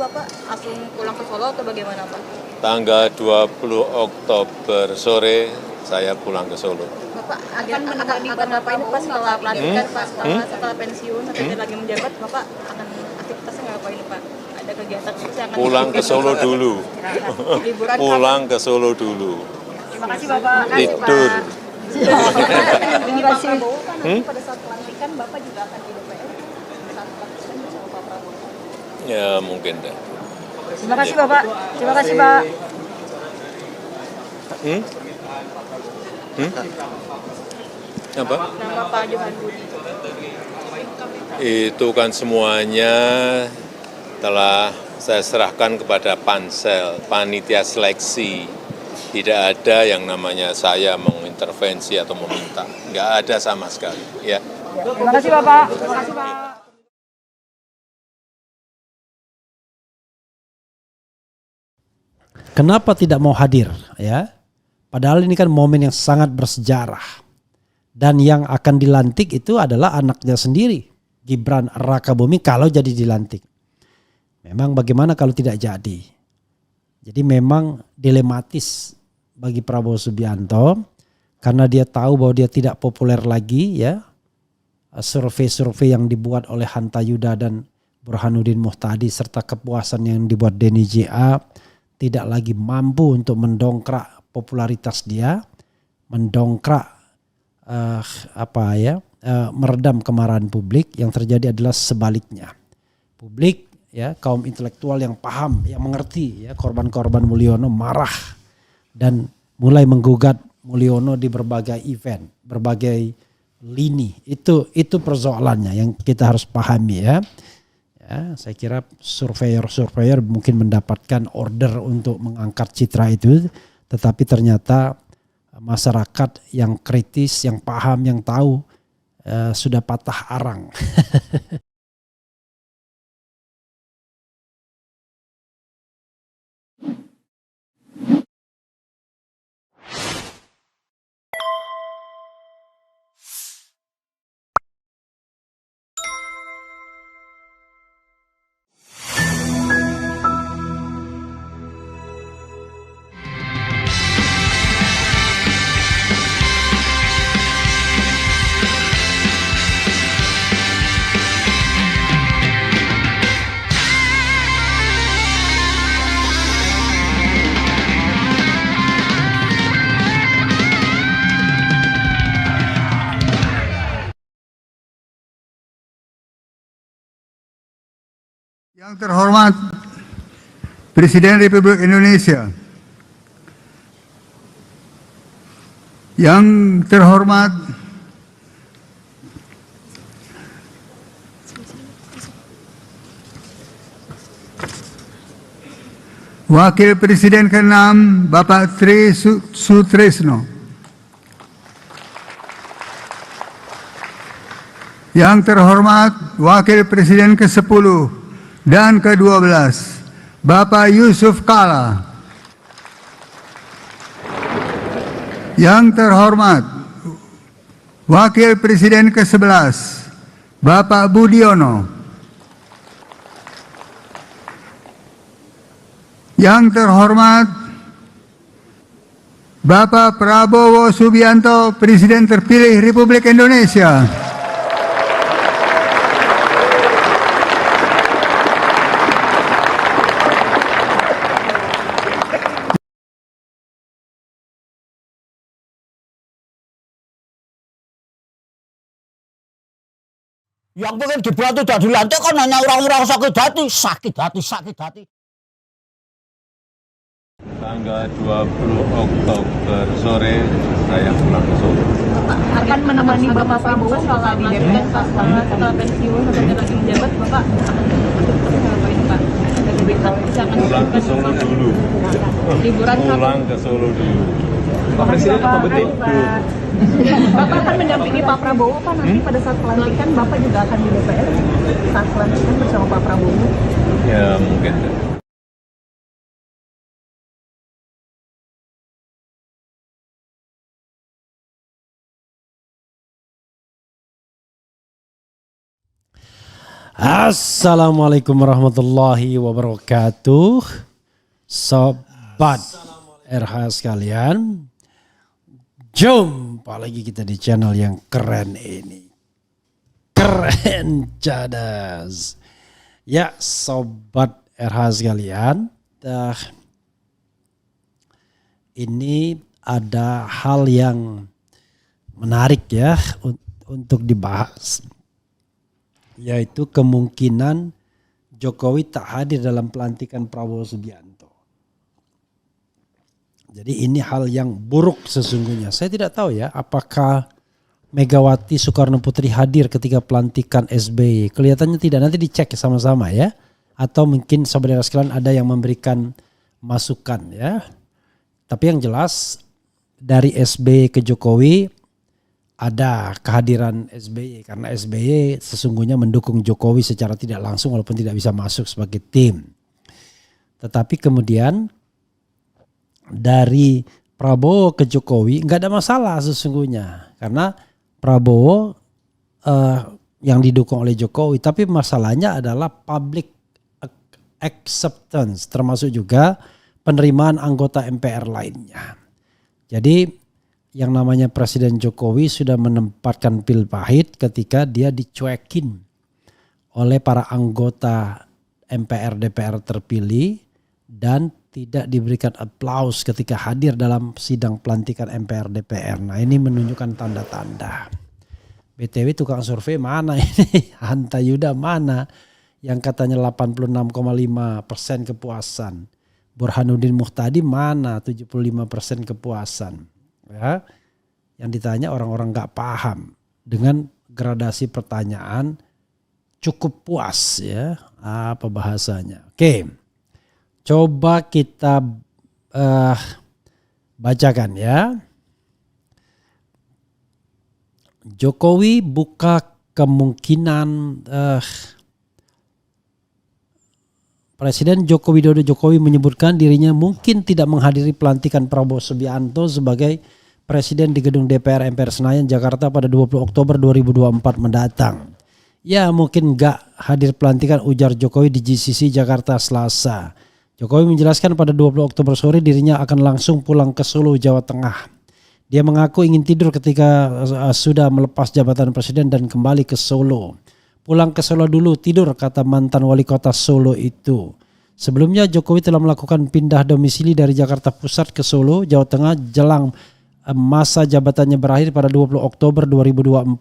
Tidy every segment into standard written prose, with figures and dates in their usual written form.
Bapak langsung pulang ke Solo atau bagaimana Pak? Tanggal 20 Oktober sore saya pulang ke Solo. Bapak akan menemani Bapak ini Pak setelah pelantikan Pak, setelah pensiun atau tidak lagi menjabat, Bapak akan aktivitasnya ngapain Pak? Ada kegiatan khusus yang akan Pulang ke Solo dulu. liburan Pulang ke Solo dulu. Terima kasih Bapak. Tidur. Ini Pak Prabowo kan nanti pada saat pelantikan Bapak juga akan di DPR saat pelantikan bersama Pak Prabowo. Ya mungkin deh. Terima kasih Bapak. Terima kasih Pak. Apa? Nama Pak Johan Budi. Itu kan semuanya telah saya serahkan kepada pansel, panitia seleksi. Tidak ada yang namanya saya mengintervensi atau meminta. Nggak ada sama sekali. Ya. Terima kasih Bapak. Terima kasih Pak. Kenapa tidak mau hadir ya? Padahal ini kan momen yang sangat bersejarah. Dan yang akan dilantik itu adalah anaknya sendiri, Gibran Rakabuming, kalau jadi dilantik. Memang bagaimana kalau tidak jadi? Jadi memang dilematis bagi Prabowo Subianto karena dia tahu bahwa dia tidak populer lagi ya. Survei-survei yang dibuat oleh Hanta Yuda dan Burhanuddin Muhtadi serta kepuasan yang dibuat Denny JA tidak lagi mampu untuk mendongkrak popularitas dia, mendongkrak meredam kemarahan publik. Yang terjadi adalah sebaliknya. Publik ya, kaum intelektual yang paham, yang mengerti ya, korban-korban Mulyono marah dan mulai menggugat Mulyono di berbagai event, berbagai lini. Itu persoalannya yang kita harus pahami ya. Ya, saya kira surveyor mungkin mendapatkan order untuk mengangkat citra itu, tetapi ternyata masyarakat yang kritis, yang paham, yang tahu sudah patah arang. Yang terhormat Presiden Republik Indonesia, yang terhormat Wakil Presiden ke-6 Bapak Tri Sutresno, yang terhormat Wakil Presiden ke-10 dan ke-12 Bapak Yusuf Kala, yang terhormat Wakil Presiden ke-11 Bapak Budiono, yang terhormat Bapak Prabowo Subianto, Presiden terpilih Republik Indonesia, yang pengen dibantu dan dilantik kan hanya orang-orang sakit hati. Tanggal 20 Oktober sore saya pulang ke Solo. Bapak akan menemani Bapak Prabowo setelah pelantikan Pak, setelah pensiun atau tidak lagi menjabat, Bapak akan aktivitasnya ngapain Pak? Ada kegiatan khusus yang akan Pulang ke Solo dulu. liburan Pulang ke Solo dulu. Pak Presiden apa betul? Bapak akan mendampingi Pak Prabowo Pak nanti pada saat pelantikan, Bapak juga akan di DPR saat pelantikan bersama Pak Prabowo. Ya mungkin. Assalamualaikum warahmatullahi wabarakatuh. Sobat RH sekalian, jumpa lagi kita di channel yang keren ini. Keren cadas. Ya Sobat RH sekalian, ini ada hal yang menarik ya untuk dibahas, yaitu kemungkinan Jokowi tak hadir dalam pelantikan Prabowo Subianto. Jadi ini hal yang buruk sesungguhnya. Saya tidak tahu ya apakah Megawati Soekarno Putri hadir ketika pelantikan SBY. Kelihatannya tidak, nanti dicek sama-sama ya. Atau mungkin saudara sekalian ada yang memberikan masukan ya. Tapi yang jelas dari SBY ke Jokowi ada kehadiran SBY. Karena SBY sesungguhnya mendukung Jokowi secara tidak langsung walaupun tidak bisa masuk sebagai tim. Tetapi kemudian dari Prabowo ke Jokowi nggak ada masalah sesungguhnya. Karena Prabowo yang didukung oleh Jokowi. Tapi masalahnya adalah public acceptance, termasuk juga penerimaan anggota MPR lainnya. Jadi yang namanya Presiden Jokowi sudah menempatkan pil pahit ketika dia dicuekin oleh para anggota MPR DPR terpilih dan tidak diberikan aplaus ketika hadir dalam sidang pelantikan MPR DPR. Nah ini menunjukkan tanda-tanda. BTW tukang survei mana ini? Hanta Yuda mana? Yang katanya 86,5% kepuasan. Burhanuddin Muhtadi mana? 75% kepuasan. Ya. Yang ditanya orang-orang gak paham. Dengan gradasi pertanyaan cukup puas ya. Apa bahasanya? Oke. Coba kita bacakan ya. Jokowi buka kemungkinan Presiden Joko Widodo menyebutkan dirinya mungkin tidak menghadiri pelantikan Prabowo Subianto sebagai presiden di gedung DPR MPR Senayan Jakarta pada 20 Oktober 2024 mendatang. Ya mungkin gak hadir pelantikan, ujar Jokowi di GCC Jakarta Selasa. Jokowi menjelaskan pada 20 Oktober sore dirinya akan langsung pulang ke Solo, Jawa Tengah. Dia mengaku ingin tidur ketika sudah melepas jabatan presiden dan kembali ke Solo. Pulang ke Solo dulu, tidur, kata mantan wali kota Solo itu. Sebelumnya Jokowi telah melakukan pindah domisili dari Jakarta Pusat ke Solo, Jawa Tengah jelang masa jabatannya berakhir pada 20 Oktober 2024.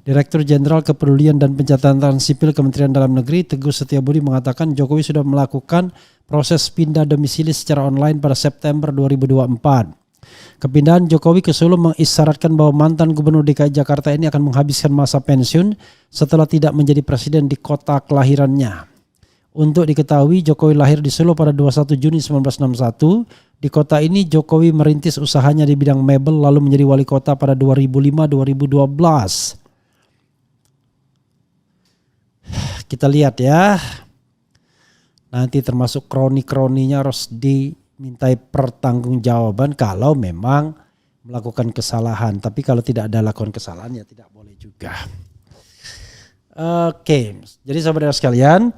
Direktur Jenderal Kepedulian dan Pencatatan Sipil Kementerian Dalam Negeri Teguh Setiabudi mengatakan Jokowi sudah melakukan proses pindah domisili secara online pada September 2024. Kepindahan Jokowi ke Solo mengisyaratkan bahwa mantan Gubernur DKI Jakarta ini akan menghabiskan masa pensiun setelah tidak menjadi presiden di kota kelahirannya. Untuk diketahui, Jokowi lahir di Solo pada 21 Juni 1961. Di kota ini Jokowi merintis usahanya di bidang mebel lalu menjadi wali kota pada 2005-2012. Kita lihat ya. Nanti termasuk kroni-kroninya harus dimintai pertanggungjawaban kalau memang melakukan kesalahan. Tapi kalau tidak ada lakukan kesalahan ya tidak boleh juga. Oke, jadi saudara sekalian,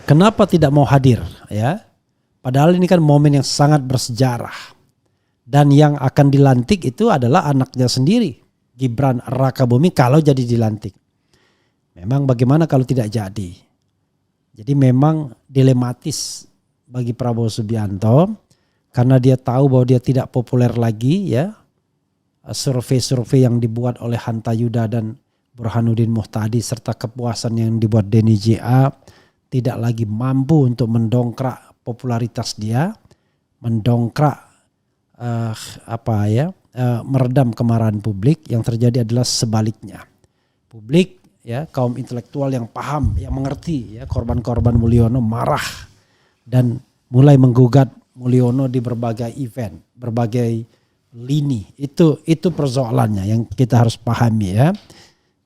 kenapa tidak mau hadir ya? Padahal ini kan momen yang sangat bersejarah. Dan yang akan dilantik itu adalah anaknya sendiri, Gibran Rakabuming, kalau jadi dilantik. Memang bagaimana kalau tidak jadi? Jadi memang dilematis bagi Prabowo Subianto karena dia tahu bahwa dia tidak populer lagi ya. Survei-survei yang dibuat oleh Hanta Yuda dan Burhanuddin Muhtadi serta kepuasan yang dibuat Denny JA tidak lagi mampu untuk mendongkrak popularitas dia, mendongkrak meredam kemarahan publik. Yang terjadi adalah sebaliknya. Publik ya, kaum intelektual yang paham, yang mengerti ya, korban-korban Mulyono marah dan mulai menggugat Mulyono di berbagai event, berbagai lini. Itu persoalannya yang kita harus pahami ya.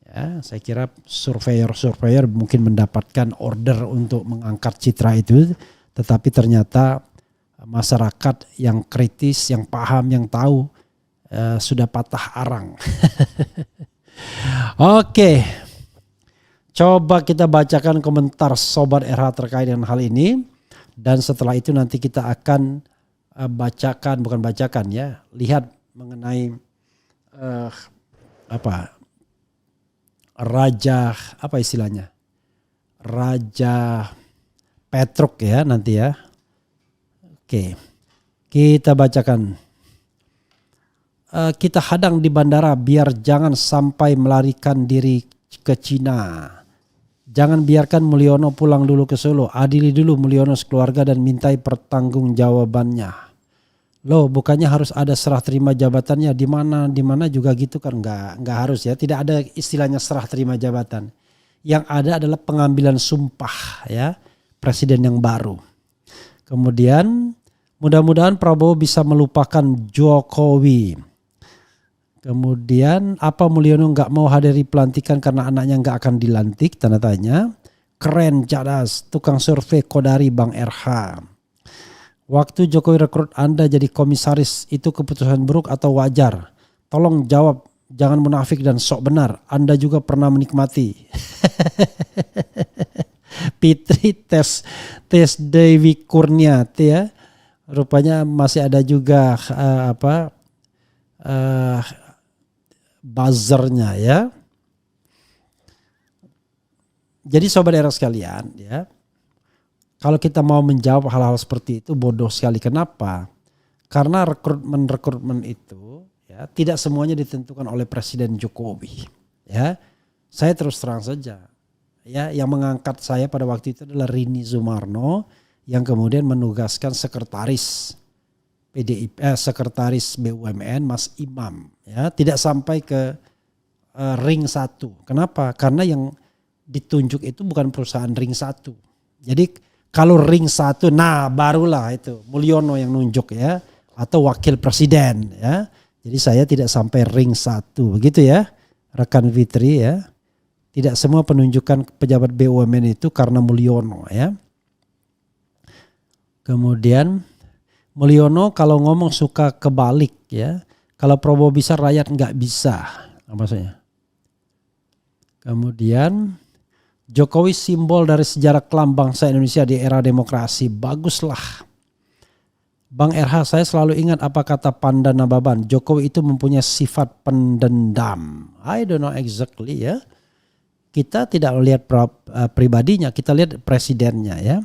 Ya, saya kira surveyor mungkin mendapatkan order untuk mengangkat citra itu, tetapi ternyata masyarakat yang kritis, yang paham, yang tahu sudah patah arang. Oke. Coba kita bacakan komentar Sobat RH terkait dengan hal ini. Dan setelah itu nanti kita akan lihat mengenai Raja Petruk ya nanti ya. Oke, kita bacakan. Kita hadang di bandara biar jangan sampai melarikan diri ke Cina. Jangan biarkan Mulyono pulang dulu ke Solo. Adili dulu Mulyono sekeluarga dan mintai pertanggungjawabannya. Loh, bukannya harus ada serah terima jabatannya di mana juga gitu kan? Enggak harus ya. Tidak ada istilahnya serah terima jabatan. Yang ada adalah pengambilan sumpah ya presiden yang baru. Kemudian mudah-mudahan Prabowo bisa melupakan Jokowi. Kemudian apa Mulyono nggak mau hadiri pelantikan karena anaknya nggak akan dilantik? Tanda tanya. Keren, cerdas, tukang survei Kodari Bang RH. Waktu Jokowi rekrut Anda jadi komisaris itu keputusan buruk atau wajar? Tolong jawab, jangan munafik dan sok benar. Anda juga pernah menikmati. Fitri tes Dewi Kurniati ya. Rupanya masih ada juga buzzernya ya. Jadi sobat era sekalian ya, kalau kita mau menjawab hal-hal seperti itu bodoh sekali. Kenapa? Karena rekrutmen itu ya tidak semuanya ditentukan oleh Presiden Jokowi ya. Saya terus terang saja ya, yang mengangkat saya pada waktu itu adalah Rini Sumarno yang kemudian menugaskan sekretaris sekretaris BUMN Mas Imam ya, tidak sampai ke ring 1. Kenapa? Karena yang ditunjuk itu bukan perusahaan ring 1. Jadi kalau ring 1 nah barulah itu Mulyono yang nunjuk ya, atau wakil presiden ya. Jadi saya tidak sampai ring 1 begitu ya rekan Fitri ya. Tidak semua penunjukan pejabat BUMN itu karena Mulyono ya. Kemudian Mulyono kalau ngomong suka kebalik ya. Kalau Prabowo bisa rakyat nggak bisa. Apa maksudnya? Kemudian Jokowi simbol dari sejarah kelam bangsa Indonesia di era demokrasi. Baguslah. Bang RH, saya selalu ingat apa kata Panda Nababan. Jokowi itu mempunyai sifat pendendam. I don't know exactly ya. Kita tidak lihat pribadinya, kita lihat presidennya ya.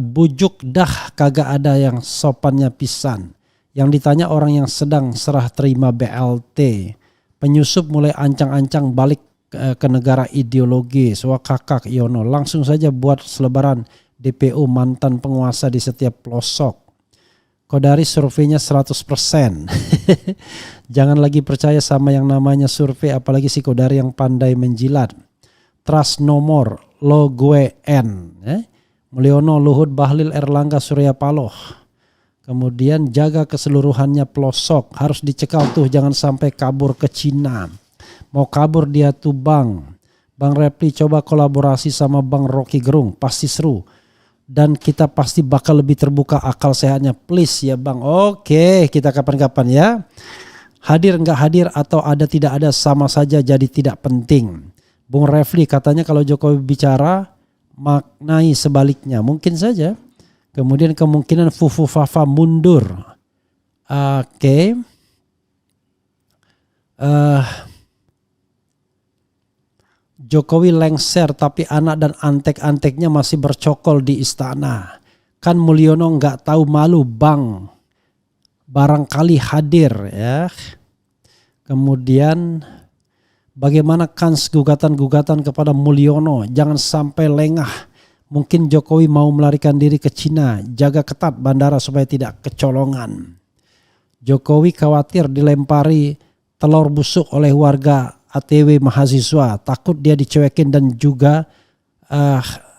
Bujuk dah kagak ada yang sopannya pisan. Yang ditanya orang yang sedang serah terima BLT. Penyusup mulai ancang-ancang balik ke negara ideologis. Wah kakak Yono, langsung saja buat selebaran DPO mantan penguasa di setiap pelosok. Kodari surveinya 100%. Jangan lagi percaya sama yang namanya survei, apalagi si Kodari yang pandai menjilat. Trust nomor lo gue N. Mulyono, Luhut, Bahlil, Erlangga, Surya Paloh. Kemudian jaga keseluruhannya pelosok. Harus dicekal tuh, jangan sampai kabur ke Cina. Mau kabur dia tuh Bang. Bang Repli coba kolaborasi sama Bang Rocky Gerung. Pasti seru. Dan kita pasti bakal lebih terbuka akal sehatnya. Please ya Bang. Oke, kita kapan-kapan ya. Hadir nggak hadir atau ada tidak ada sama saja jadi tidak penting. Bung Refli katanya kalau Jokowi bicara maknai sebaliknya. Mungkin saja. Kemudian kemungkinan Fufu Fafa mundur. Oke. Jokowi lengser tapi anak dan antek-anteknya masih bercokol di istana. Kan Mulyono nggak tahu malu Bang. Barangkali hadir ya. Kemudian bagaimana kans gugatan-gugatan kepada Mulyono? Jangan sampai lengah. Mungkin Jokowi mau melarikan diri ke Cina. Jaga ketat bandara supaya tidak kecolongan. Jokowi khawatir dilempari telur busuk oleh warga ATW mahasiswa. Takut dia dicuekin dan juga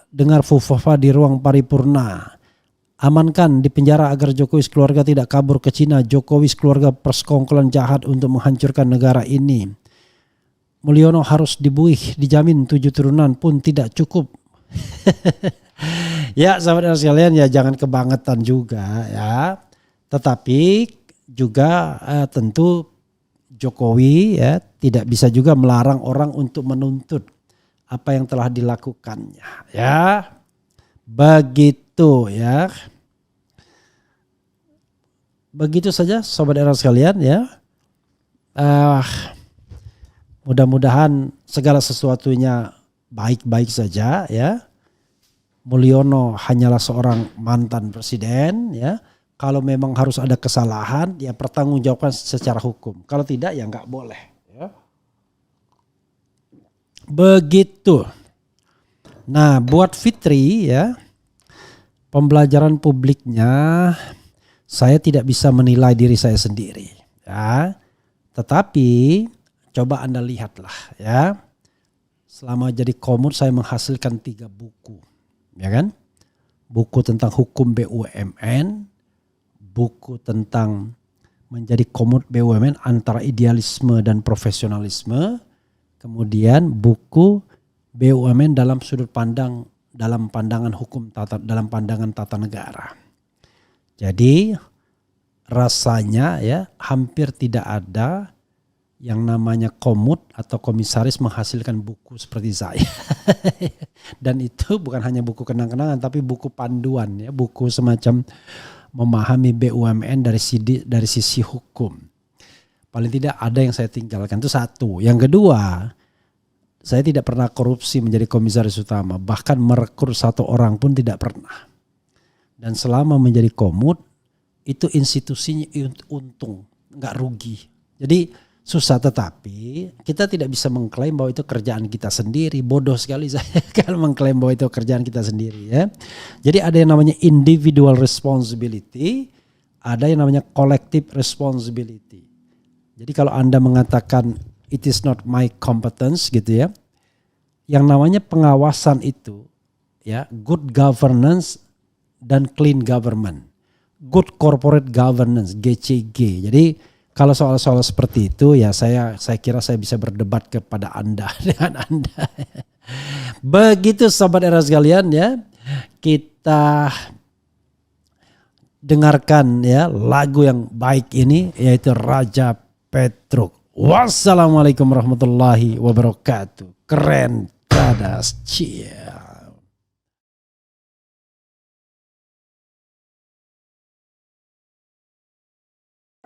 dengar fufafa di ruang paripurna. Amankan di penjara agar Jokowi sekeluarga tidak kabur ke Cina. Jokowi sekeluarga persekongkolan jahat untuk menghancurkan negara ini. Mulyono harus dibuih, dijamin 7 turunan pun tidak cukup. Ya sahabat sekalian ya jangan kebangetan juga ya. Tetapi juga tentu Jokowi ya tidak bisa juga melarang orang untuk menuntut apa yang telah dilakukannya, ya. Begitu ya. Begitu saja sobat era sekalian ya. Mudah-mudahan segala sesuatunya baik-baik saja ya. Mulyono hanyalah seorang mantan presiden ya. Kalau memang harus ada kesalahan ya pertanggungjawabkan secara hukum. Kalau tidak ya nggak boleh ya. Begitu. Nah, buat Fitri ya, pembelajaran publiknya saya tidak bisa menilai diri saya sendiri ya. Tetapi coba Anda lihatlah ya. Selama jadi komut saya menghasilkan 3 buku. Ya kan? Buku tentang hukum BUMN, buku tentang menjadi komut BUMN antara idealisme dan profesionalisme, kemudian buku BUMN dalam sudut pandang, dalam pandangan hukum dalam pandangan tata negara. Jadi rasanya ya hampir tidak ada yang namanya komut atau komisaris menghasilkan buku seperti saya. Dan itu bukan hanya buku kenang-kenangan tapi buku panduan ya, buku semacam memahami BUMN dari sisi hukum. Paling tidak ada yang saya tinggalkan, itu satu. Yang kedua, saya tidak pernah korupsi menjadi komisaris utama, bahkan merekrut 1 orang pun tidak pernah. Dan selama menjadi komut itu institusinya untung, nggak rugi. Jadi susah, tetapi kita tidak bisa mengklaim bahwa itu kerjaan kita sendiri. Bodoh sekali saya kalau mengklaim bahwa itu kerjaan kita sendiri ya. Jadi ada yang namanya individual responsibility, ada yang namanya collective responsibility. Jadi kalau Anda mengatakan it is not my competence gitu ya, yang namanya pengawasan itu ya, good governance dan clean government, good corporate governance (GCG). Jadi kalau soal-soal seperti itu ya saya kira saya bisa berdebat kepada Anda dengan Anda. Begitu sobat era sekalian ya. Kita dengarkan ya lagu yang baik ini yaitu Raja Petruk. Wassalamualaikum warahmatullahi wabarakatuh. Keren tadas cia.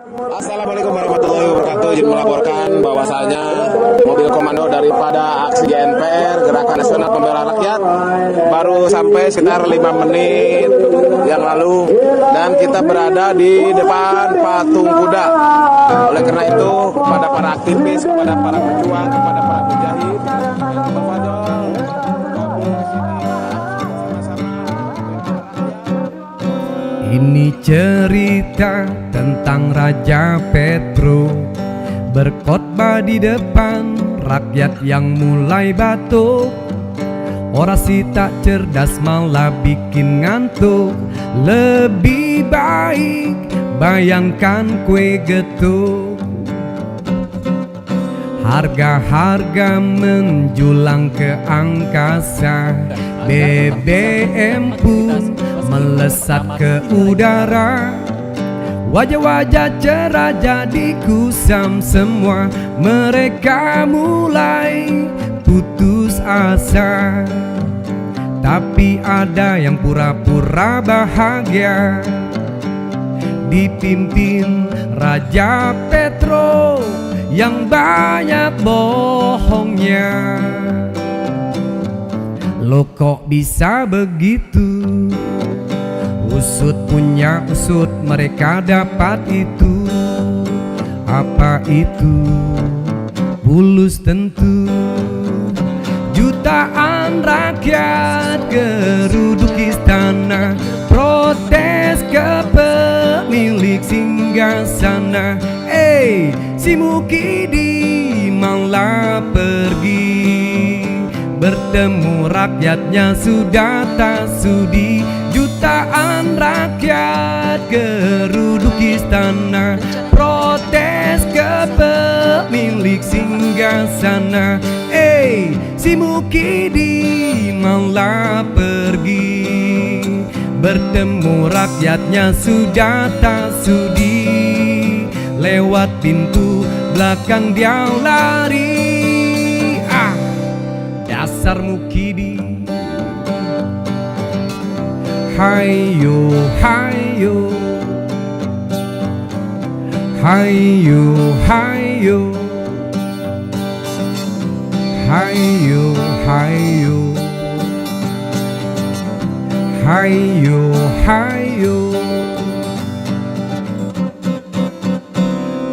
Assalamualaikum warahmatullahi wabarakatuh. Izin melaporkan bahwasanya mobil komando daripada aksi GNPR Gerakan Nasional Pembela Rakyat baru sampai sekitar 5 menit yang lalu dan kita berada di depan patung kuda. Oleh karena itu kepada para aktivis, kepada para pejuang, kepada para mujahid, ini cerita tentang Raja Petruk berkhotbah di depan rakyat yang mulai batuk. Orasi tak cerdas malah bikin ngantuk. Lebih baik bayangkan kue getuk. Harga-harga menjulang ke angkasa. BBM pun melesat ke udara. Wajah-wajah cerah jadi kusam semua. Mereka mulai putus asa. Tapi ada yang pura-pura bahagia, dipimpin Raja Petruk yang banyak bohongnya. Lo kok bisa begitu? Usut punya usut, mereka dapat itu. Apa itu? Bulus tentu. Jutaan rakyat geruduk istana, protes ke pemilik singgasana. Si Mukidi malah pergi, bertemu rakyatnya sudah tak sudi. Jutaan rakyat geruduk istana, protes ke pemilik singgasana. Si Mukidi malah pergi, bertemu rakyatnya sudah tak sudi. Lewat pintu belakang dia lari. Dasar dasar mukidi. Hayo, hayo, hayo, hayo, hayo, hayo, hayo, hayo.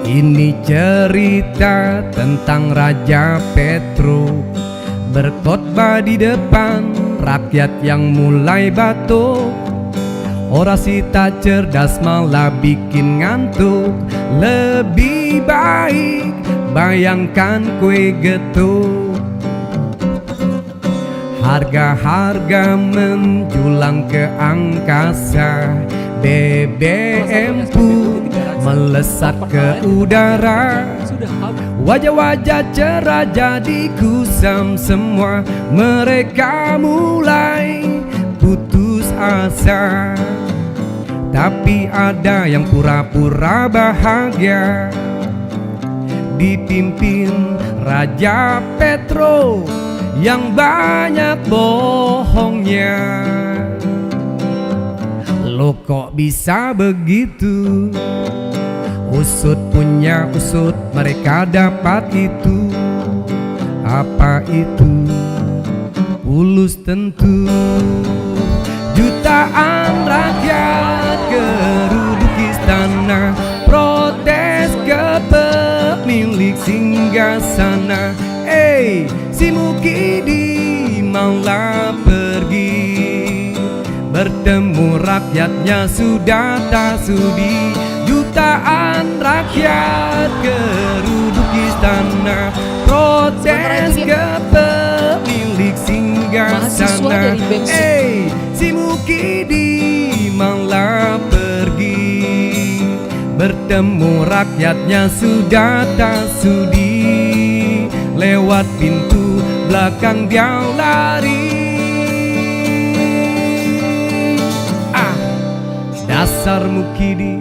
Ini cerita tentang Raja Petruk berkhotbah di depan rakyat yang mulai batuk. Orasi tak cerdas malah bikin ngantuk. Lebih baik bayangkan kue getuk. Harga-harga menjulang ke angkasa. BBM pun melesat ke udara. Wajah-wajah cerah jadi kusam semua. Mereka mulai putus asa. Tapi ada yang pura-pura bahagia, dipimpin Raja Petruk yang banyak bohongnya. Lo kok bisa begitu? Usut punya usut, mereka dapat itu. Apa itu? Pulus tentu. Jutaan rakyat geruduk istana, protes ke pemilik singgasana. Si Mukidi malah pergi, bertemu rakyatnya sudah tak sudi. Jutaan rakyat geruduk istana, protes ke pemilik singgasana. Si Mukidi malah pergi, bertemu rakyatnya sudah tak sudi. Lewat pintu belakang dia lari. Dasar Mukidi